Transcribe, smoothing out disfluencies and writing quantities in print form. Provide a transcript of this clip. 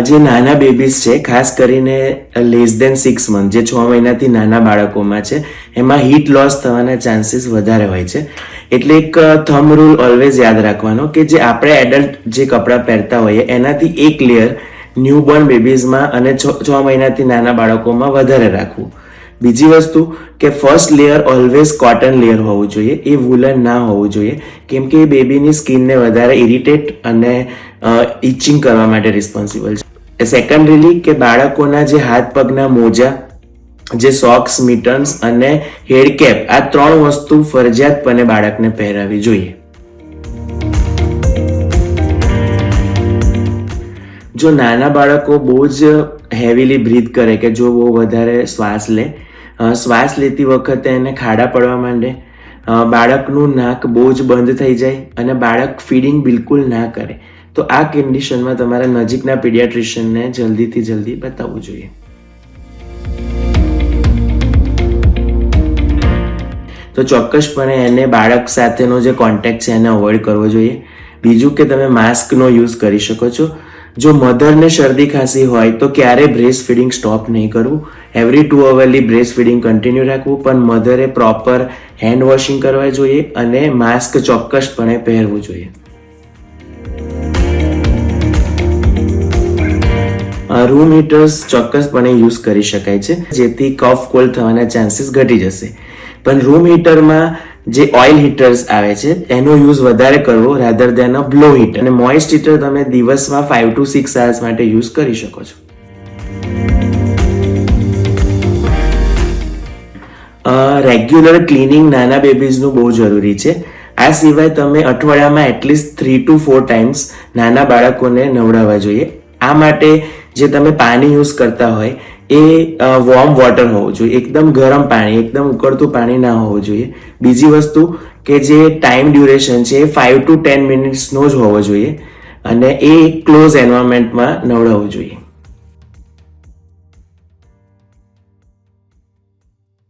જે નાના બેબીઝ છે, ખાસ કરીને લેસ દેન 6 મંથ, જે 6 મહિનાથી નાના બાળકોમાં છે, એમાં હીટ લોસ થવાના ચાન્સીસ વધારે હોય છે. એટલે એક થંબ રૂલ ઓલવેઝ યાદ રાખવાનો કે જે આપણે એડલ્ટ જે કપડાં પહેરતા હોઈએ એનાથી એક લેયર ન્યૂબોર્ન બેબીઝમાં અને 6 મહિનાથી નાના બાળકોમાં વધારે રાખવું. બીજી વસ્તુ કે first layer always cotton layer હોવું જોઈએ, એ વુલન ના હોવું જોઈએ, કેમ કે એ બેબીની સ્કિનને વધારે ઇરિટેટ અને ઇચિંગ કરવા માટે રિસ્પોન્સિબલ છે. સેકન્ડરીલી કે બાળકોના જે હાથ પગના મોજા, જે સોક્સ, મિટન્સ અને હેડકેપ, આ 3 વસ્તુ ફરજિયાતપણે બાળકને પહેરાવી જોઈએ. જો નાના બાળકો બહુ જ હેવીલી બ્રીથ કરે કે જો બહુ વધારે શ્વાસ લેતી વખતે એને ખાડા પડવા માંડે, બાળકનું નાક બહુ જ બંધ થઈ જાય અને બાળક ફીડિંગ બિલકુલ ના કરે, તો આ કન્ડિશનમાં તમારા નજીકના પીડિયાટ્રિશિયનને જલ્દીથી જલ્દી બતાવવું જોઈએ. તો ચોક્કસપણે એને બાળક સાથેનો જે કોન્ટેક્ટ છે એને અવોઇડ કરવો જોઈએ. બીજું કે તમે માસ્કનો યુઝ કરી શકો છો. જો મધરને શરદી ખાંસી હોય તો ક્યારેય બ્રેસ્ટ ફીડિંગ સ્ટોપ નહીં કરવું. એવરી 2 અવરની બ્રેસ્ટ ફીડિંગ કન્ટિન્યુ રાખવું, પણ મધરે પ્રોપર હેન્ડ વોશિંગ કરવા જોઈએ અને માસ્ક ચોક્કસપણે પહેરવું જોઈએ. રૂમ હીટર્સ ચોક્કસપણે યુઝ કરી શકાય છે, જેથી કફ કોલ્ડ થવાના ચાન્સીસ ઘટી જશે. પણ રૂમ હીટરમાં જે ઓઇલ હીટર્સ આવે છે એનો યુઝ વધારે કરવો રાધર દેન અ બ્લો હીટર. અને મોઇસ્ટ હીટર તમે દિવસમાં 5 to 6 hours માટે યુઝ કરી શકો છો. રેગ્યુલર ક્લિનિંગ નાના બેબીઝનું બહુ જરૂરી છે. આ સિવાય તમે અઠવાડિયામાં એટલીસ્ટ 3 to 4 times નાના બાળકોને નવડાવવા જોઈએ. આ માટે જે તમે પાણી યુઝ કરતા હોય એ વોર્મ વોટર હોવું જોઈએ, એકદમ ગરમ પાણી, એકદમ ઉકળતું પાણી ના હોવું જોઈએ. બીજી વસ્તુ કે જે ટાઈમ ડ્યુરેશન છે એ 5 to 10 મિનિટ્સનો જ હોવો જોઈએ અને એ ક્લોઝ એન્વાયરમેન્ટમાં નવડાવવું જોઈએ.